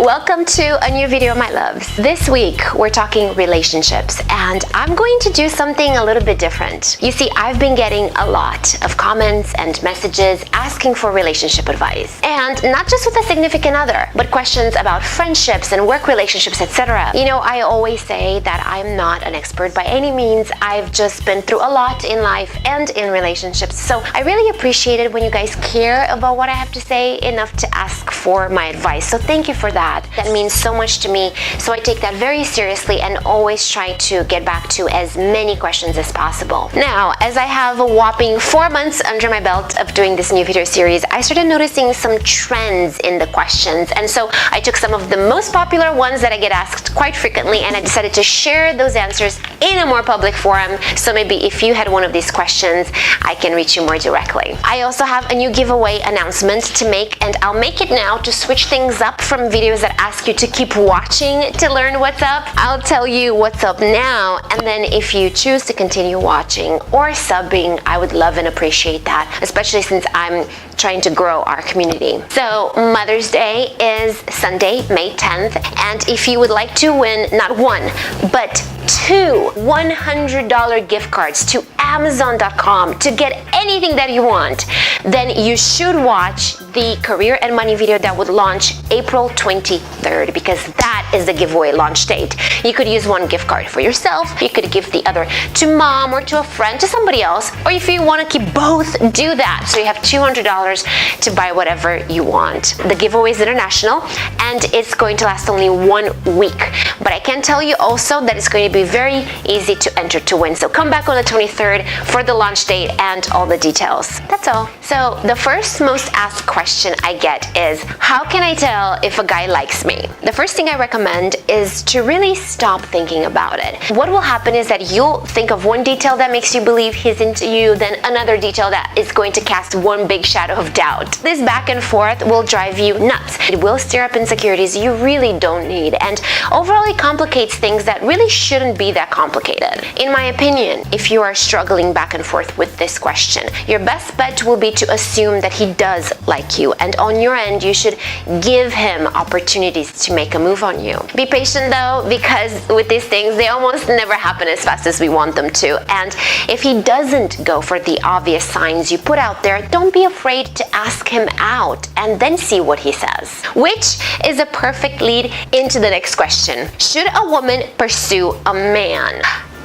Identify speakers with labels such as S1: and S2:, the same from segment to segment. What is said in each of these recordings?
S1: Welcome to a new video, my loves. This week we're talking relationships, and I'm going to do something a little bit different. You see, I've been getting a lot of comments and messages asking for relationship advice, and not just with a significant other, but questions about friendships and work relationships, etc. You know, I always say that I'm not an expert by any means. I've just been through a lot in life and in relationships, so I really appreciate it when you guys care about what I have to say enough to ask for my advice. So thank you for that. That means so much to me. So I take that very seriously and always try to get back to as many questions as possible. Now, as I have a whopping 4 months under my belt of doing this new video series, I started noticing some trends in the questions. And so I took some of the most popular ones that I get asked quite frequently, and I decided to share those answers in a more public forum. So maybe if you had one of these questions, I can reach you more directly. I also have a new giveaway announcement to make, and I'll make it now to switch things up from videos that ask you to keep watching to learn what's up. I'll tell you what's up now, and then if you choose to continue watching or subbing, I would love and appreciate that, especially since I'm trying to grow our community. So Mother's Day is Sunday, May 10th, and if you would like to win not one, but two $100 gift cards to Amazon.com to get anything that you want, then you should watch the career and money video that would launch April 23rd, because that is the giveaway launch date. You could use one gift card for yourself, you could give the other to mom or to a friend, to somebody else, or if you want to keep both, do that. So you have $200 to buy whatever you want. The giveaway is international and it's going to last only 1 week, but I can tell you also that it's going to be very easy to enter to win. So come back on the 23rd for the launch date and all the details. That's all. So the first most asked question I get is, how can I tell if a guy likes me? The first thing I recommend is to really stop thinking about it. What will happen is that you'll think of one detail that makes you believe he's into you, then another detail that is going to cast one big shadow of doubt. This back and forth will drive you nuts. It will stir up insecurities you really don't need, and overall it complicates things that really shouldn't be that complicated. In my opinion, if you are struggling back and forth with this question, your best bet will be to assume that he does like you, and on your end you should give him opportunities to make a move on you. Be patient though, because with these things they almost never happen as fast as we want them to, and if he doesn't go for the obvious signs you put out there, don't be afraid to ask him out and then see what he says. Which is a perfect lead into the next question. Should a woman pursue a man?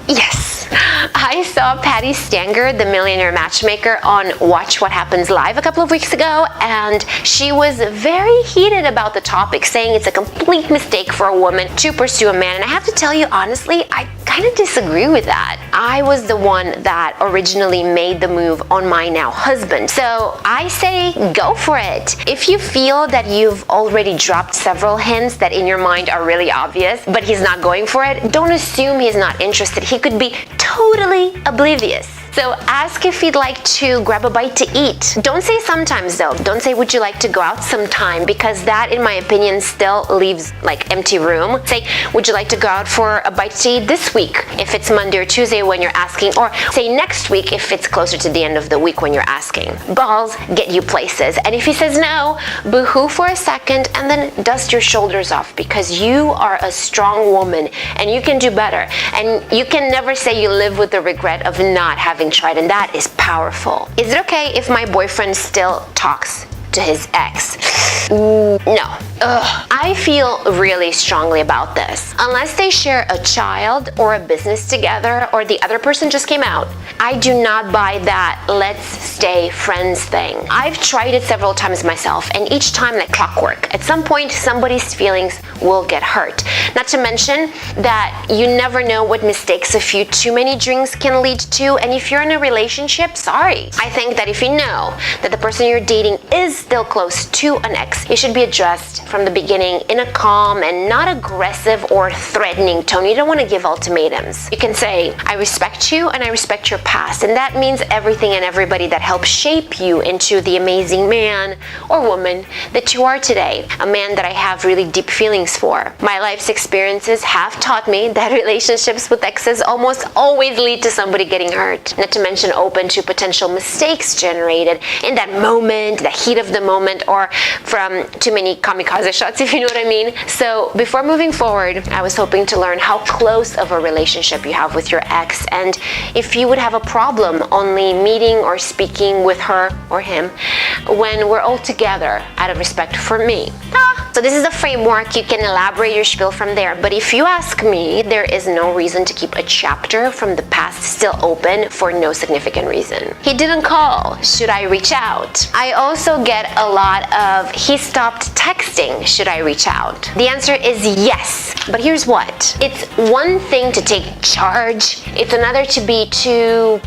S1: Yes, I saw Patty Stanger, the millionaire matchmaker, on Watch What Happens Live a couple of weeks ago, and she was very heated about the topic, saying it's a complete mistake for a woman to pursue a man. And I have to tell you honestly, I kind of disagree with that. I was the one that originally made the move on my now husband, so I say go for it. If you feel that you've already dropped several hints that in your mind are really obvious, but he's not going for it, don't assume he's not interested. He could be totally oblivious. So ask if he'd like to grab a bite to eat. Don't say sometimes though. Don't say would you like to go out sometime, because that in my opinion still leaves like empty room. Say would you like to go out for a bite to eat this week if it's Monday or Tuesday when you're asking, or say next week if it's closer to the end of the week when you're asking. Balls get you places, and if he says no, boo-hoo for a second and then dust your shoulders off, because you are a strong woman and you can do better, and you can never say you live with the regret of not having tried, and that is powerful. Is it okay if my boyfriend still talks to his ex? No. Ugh. I feel really strongly about this. Unless they share a child or a business together, or the other person just came out, I do not buy that let's stay friends thing. I've tried it several times myself, and each time like clockwork. At some point, somebody's feelings will get hurt. Not to mention that you never know what mistakes a few too many drinks can lead to, and if you're in a relationship, sorry. I think that if you know that the person you're dating is still close to an ex, it should be addressed from the beginning in a calm and not aggressive or threatening tone. You don't want to give ultimatums. You can say, I respect you and I respect your past, and that means everything and everybody that helped shape you into the amazing man or woman that you are today, a man that I have really deep feelings for. My life's experiences have taught me that relationships with exes almost always lead to somebody getting hurt, not to mention open to potential mistakes generated in that moment, the heat of of the moment or from too many kamikaze shots, if you know what I mean. So before moving forward, I was hoping to learn how close of a relationship you have with your ex, and if you would have a problem only meeting or speaking with her or him when we're all together out of respect for me. So this is a framework. You can elaborate your spiel from there. But if you ask me, there is no reason to keep a chapter from the past still open for no significant reason. He didn't call. Should I reach out? I also get a lot of he stopped texting. Should I reach out? The answer is yes. But here's what. It's one thing to take charge. It's another to be too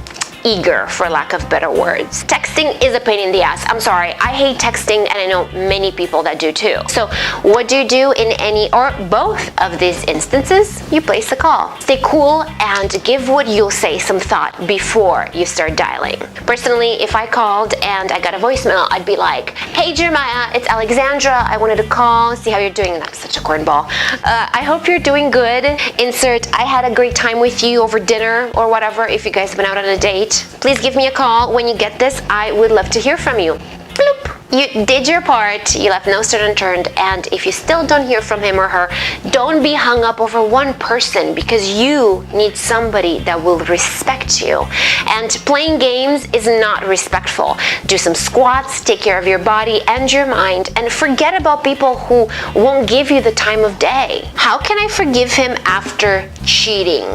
S1: eager, for lack of better words. Texting is a pain in the ass. I'm sorry. I hate texting, and I know many people that do too. So what do you do in any or both of these instances? You place a call. Stay cool and give what you'll say some thought before you start dialing. Personally, if I called and I got a voicemail, I'd be like, hey Jeremiah, it's Alexandra. I wanted to call, see how you're doing. That's such a cornball. I hope you're doing good. Insert, I had a great time with you over dinner or whatever if you guys have been out on a date. Please give me a call when you get this. I would love to hear from you. Bloop. You did your part, you left no stone unturned, and if you still don't hear from him or her, don't be hung up over one person, because you need somebody that will respect you. And playing games is not respectful. Do some squats, take care of your body and your mind, and forget about people who won't give you the time of day. How can I forgive him after cheating?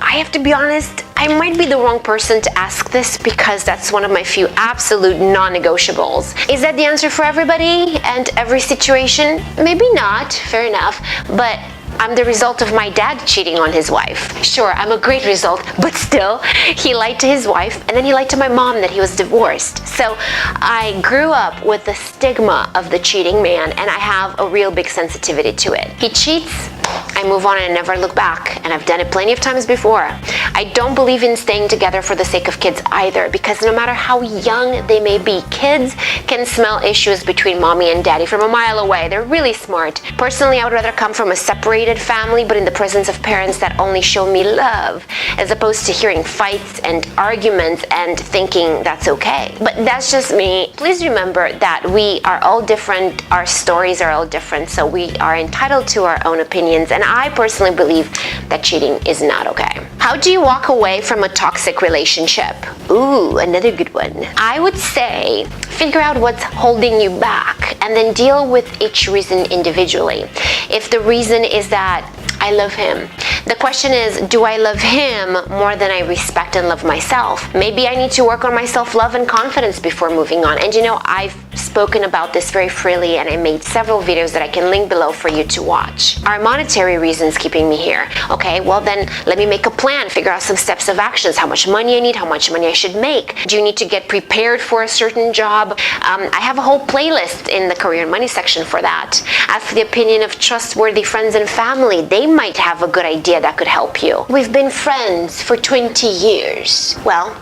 S1: I have to be honest, I might be the wrong person to ask this because that's one of my few absolute non-negotiables. Is that the answer for everybody and every situation? Maybe not, fair enough, but I'm the result of my dad cheating on his wife. Sure, I'm a great result, but still, he lied to his wife, and then he lied to my mom that he was divorced. So I grew up with the stigma of the cheating man, and I have a real big sensitivity to it. He cheats, I move on and never look back, and I've done it plenty of times before. I don't believe in staying together for the sake of kids either, because no matter how young they may be, kids can smell issues between mommy and daddy from a mile away. They're really smart. Personally, I would rather come from a separated family, but in the presence of parents that only show me love, as opposed to hearing fights and arguments and thinking that's okay. But that's just me. Please remember that we are all different, our stories are all different, so we are entitled to our own opinions, and I personally believe that cheating is not okay. How do you walk away from a toxic relationship? Ooh, another good one. I would say figure out what's holding you back and then deal with each reason individually. If the reason is that I love him, the question is, do I love him more than I respect and love myself? Maybe I need to work on my self-love and confidence before moving on. And you know, I've spoken about this very freely, and I made several videos that I can link below for you to watch. Are monetary reasons keeping me here? Okay, well then let me make a plan, figure out some steps of actions, how much money I need, how much money I should make. Do you need to get prepared for a certain job? I have a whole playlist in the career and money section for that. Ask the opinion of trustworthy friends and family. They might have a good idea that could help you. We've been friends for 20 years. Well,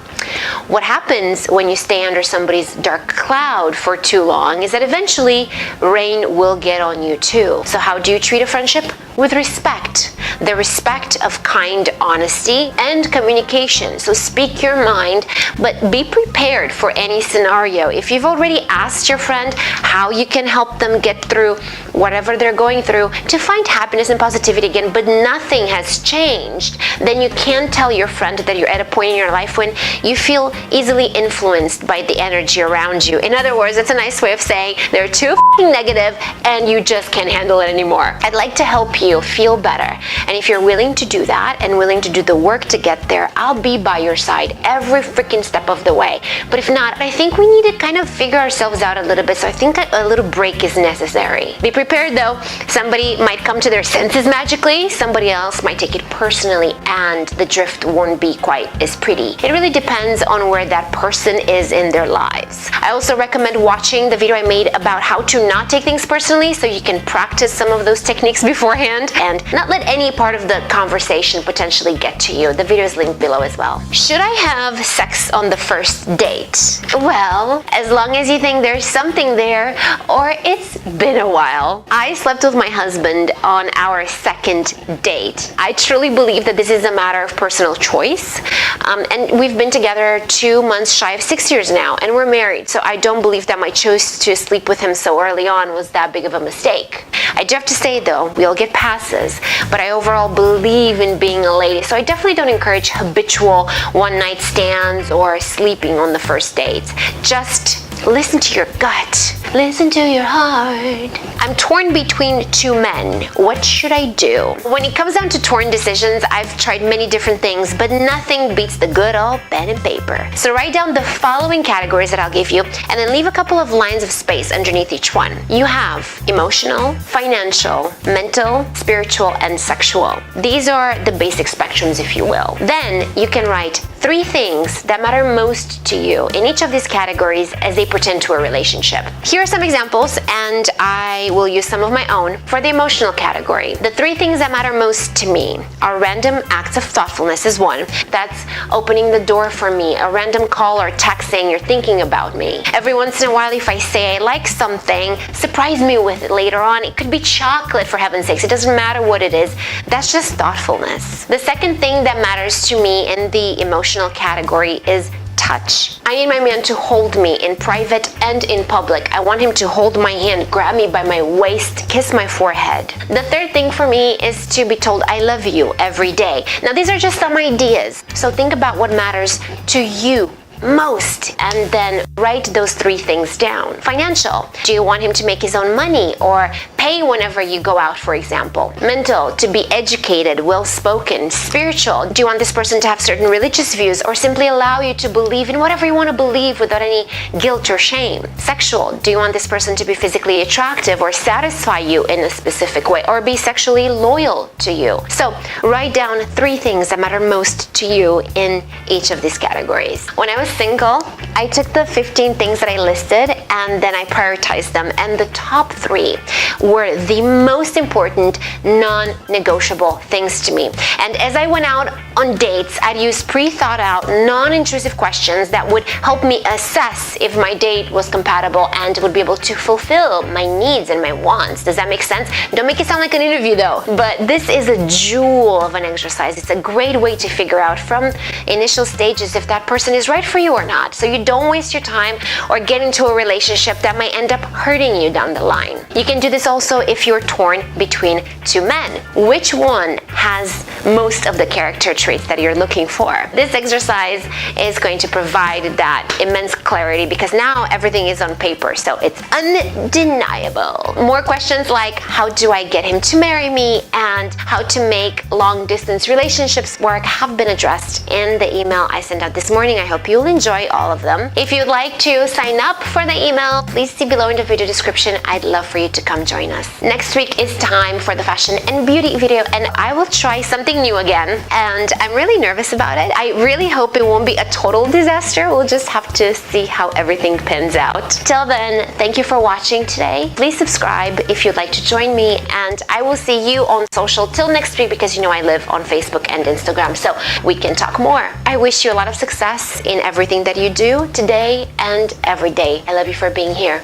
S1: what happens when you stay under somebody's dark cloud for too long is that eventually rain will get on you too. So how do you treat a friendship? With respect. The respect of kind honesty and communication. So speak your mind, but be prepared for any scenario. If you've already asked your friend how you can help them get through whatever they're going through to find happiness and positivity again, but nothing has changed, then you can tell your friend that you're at a point in your life when you feel easily influenced by the energy around you. In other words, it's a nice way of saying they're too negative and you just can't handle it anymore. I'd like to help you feel better. And if you're willing to do that and willing to do the work to get there, I'll be by your side every freaking step of the way. But if not, I think we need to kind of figure ourselves out a little bit. So I think a little break is necessary. Be prepared though. Somebody might come to their senses magically. Somebody else might take it personally and the drift won't be quite as pretty. It really depends on where that person is in their lives. I also recommend watching the video I made about how to not take things personally so you can practice some of those techniques beforehand and not let any any part of the conversation potentially get to you. The video is linked below as well. Should I have sex on the first date? Well, as long as you think there's something there or it's been a while. I slept with my husband on our second date. I truly believe that this is a matter of personal choice. And we've been together 2 months shy of 6 years now, and we're married. So I don't believe that my choice to sleep with him so early on was that big of a mistake. I do have to say though, we'll get passes, but I overall believe in being a lady. So I definitely don't encourage habitual one-night stands or sleeping on the first dates. Just listen to your gut. Listen to your heart. I'm torn between two men. What should I do? When it comes down to torn decisions, I've tried many different things, but nothing beats the good old pen and paper. So write down the following categories that I'll give you, and then leave a couple of lines of space underneath each one. You have emotional, financial, mental, spiritual, and sexual. These are the basic spectrums, if you will. Then you can write 3 things that matter most to you in each of these categories as they pertain to a relationship. Here are some examples, and I will use some of my own. For the emotional category, the 3 things that matter most to me are random acts of thoughtfulness is one. That's opening the door for me, a random call or text saying you're thinking about me. Every once in a while, if I say I like something, surprise me with it later on. It could be chocolate, for heaven's sakes. It doesn't matter what it is. That's just thoughtfulness. The second thing that matters to me in the emotional category is touch. I need my man to hold me in private and in public. I want him to hold my hand, grab me by my waist, kiss my forehead. The third thing for me is to be told I love you every day. Now these are just some ideas, so think about what matters to you most, and then write those 3 things down. Financial, do you want him to make his own money or pay whenever you go out, for example? Mental, to be educated, well-spoken. Spiritual, do you want this person to have certain religious views or simply allow you to believe in whatever you want to believe without any guilt or shame? Sexual, do you want this person to be physically attractive or satisfy you in a specific way or be sexually loyal to you? So write down 3 things that matter most to you in each of these categories. When I was single, I took the 15 things that I listed and then I prioritized them, and the top 3 were the most important non-negotiable things to me. And as I went out on dates, I'd use pre-thought out, non-intrusive questions that would help me assess if my date was compatible and would be able to fulfill my needs and my wants. Does that make sense? Don't make it sound like an interview though, but this is a jewel of an exercise. It's a great way to figure out from initial stages if that person is right for you or not, so you don't waste your time or get into a relationship that might end up hurting you down the line. You can do this also if you're torn between 2 men. Which one has most of the character traits that you're looking for? This exercise is going to provide that immense clarity because now everything is on paper, so it's undeniable. More questions like how do I get him to marry me and how to make long-distance relationships work have been addressed in the email I sent out this morning. I hope you'll enjoy all of them. If you'd like to sign up for the email, please see below in the video description. I'd love for you to come join us. Next week is time for the fashion and beauty video, and I will try something new again, and I'm really nervous about it. I really hope it won't be a total disaster. We'll just have to see how everything pans out. Till then, thank you for watching today. Please subscribe if you'd like to join me, and I will see you on social till next week because you know I live on Facebook and Instagram, so we can talk more. I wish you a lot of success in everything that you do today and every day. I love you for being here.